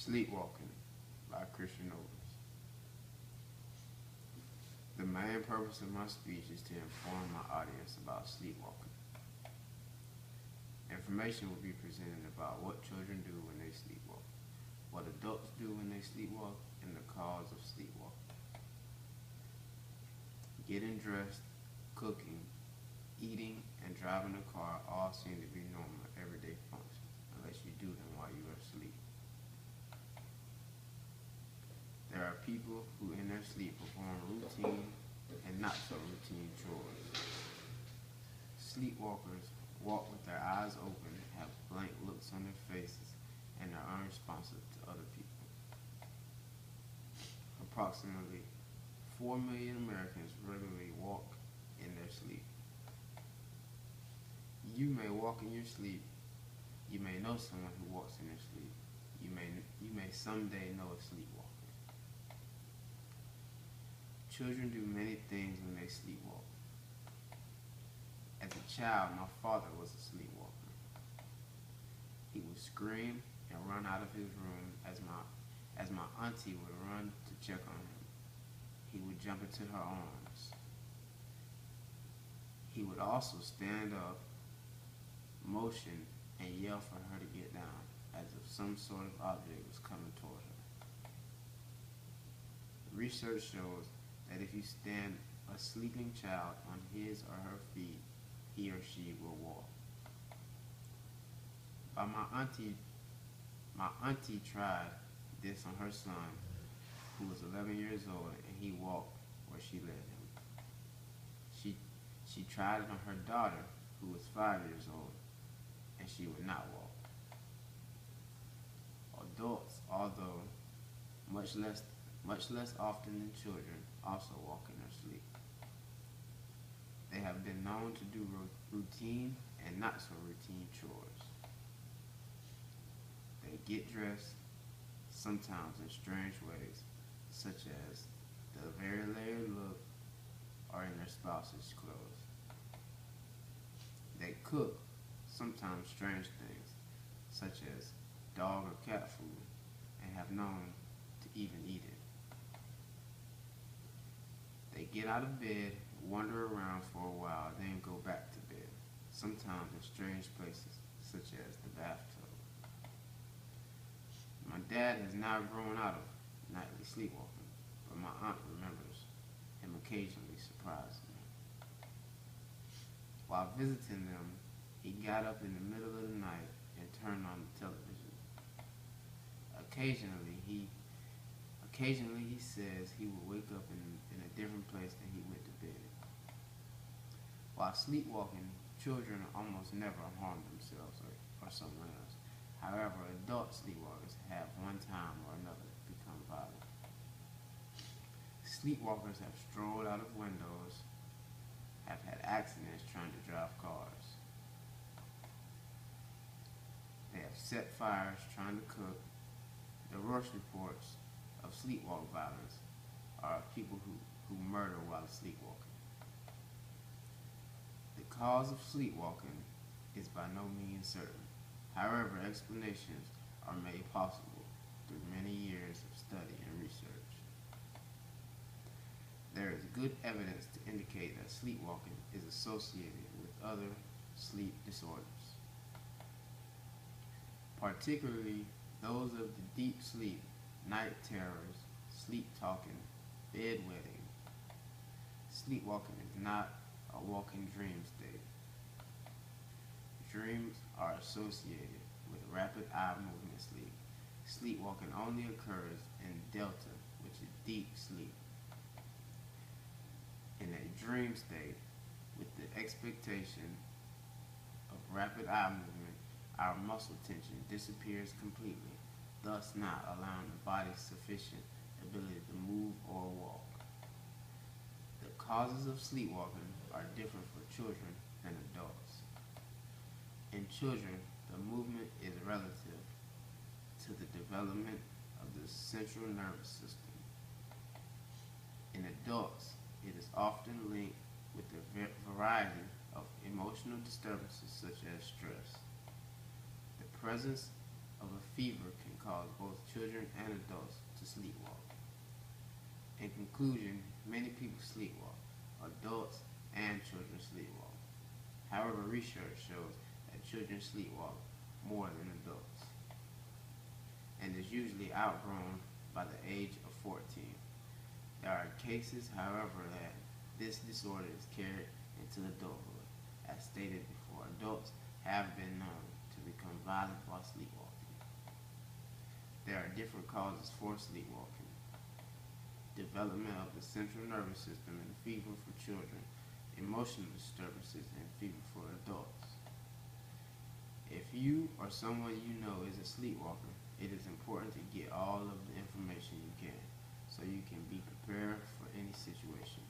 Sleepwalking by Christian Nobles. The main purpose of my speech is to inform my audience about sleepwalking. Information will be presented about what children do when they sleepwalk, what adults do when they sleepwalk, and the cause of sleepwalking. Getting dressed, cooking, eating, and driving a car all seem to be normal everyday functions, unless you do them while you are asleep. There are people who in their sleep perform routine and not so routine chores. Sleepwalkers walk with their eyes open, have blank looks on their faces, and are unresponsive to other people. Approximately 4 million Americans regularly walk in their sleep. You may walk in your sleep. You may know someone who walks in their sleep. You may someday know a sleepwalker. Children do many things when they sleepwalk. As a child, my father was a sleepwalker. He would scream and run out of his room as my auntie would run to check on him. He would jump into her arms. He would also stand up, motion, and yell for her to get down, as if some sort of object was coming toward her. Research shows that if you stand a sleeping child on his or her feet, he or she will walk. But my auntie tried this on her son, who was 11 years old, and he walked where she led him. She tried it on her daughter, who was 5 years old, and she would not walk. Adults, although much less often than children, also walk in their sleep. They have been known to do routine and not so routine chores. They get dressed, sometimes in strange ways, such as the very layered look or in their spouse's clothes. They cook, sometimes strange things, such as dog or cat food, and have known to even eat it. They get out of bed, wander around for a while, then go back to bed, sometimes in strange places, such as the bathtub. My dad has now grown out of nightly sleepwalking, but my aunt remembers him occasionally surprising me. While visiting them, he got up in the middle of the night and turned on the television. Occasionally he says he will wake up in a different place than he went to bed. While sleepwalking, children almost never harm themselves or someone else. However, adult sleepwalkers have one time or another become violent. Sleepwalkers have strolled out of windows, have had accidents trying to drive cars. They have set fires trying to cook. The worst reports of sleepwalk violence are of people who murder while sleepwalking. The cause of sleepwalking is by no means certain. However, explanations are made possible through many years of study and research. There is good evidence to indicate that sleepwalking is associated with other sleep disorders, particularly those of the deep sleep, night terrors, sleep talking, bedwetting. Sleepwalking is not a walking dream state. Dreams are associated with rapid eye movement sleep. Sleepwalking only occurs in delta, which is deep sleep. In a dream state, with the expectation of rapid eye movement, our muscle tension disappears completely, thus not allowing the body sufficient ability to move or walk. The causes of sleepwalking are different for children than adults. In children, the movement is relative to the development of the central nervous system. In adults, it is often linked with a variety of emotional disturbances such as stress. The presence of a fever can cause both children and adults to sleepwalk. In conclusion, many people sleepwalk. Adults and children sleepwalk. However, research shows that children sleepwalk more than adults and is usually outgrown by the age of 14. There are cases, however, that this disorder is carried into adulthood. As stated before, adults have been known to become violent while sleepwalking. There are different causes for sleepwalking. Development of the central nervous system and fever for children, emotional disturbances, and fever for adults. If you or someone you know is a sleepwalker, it is important to get all of the information you can so you can be prepared for any situation.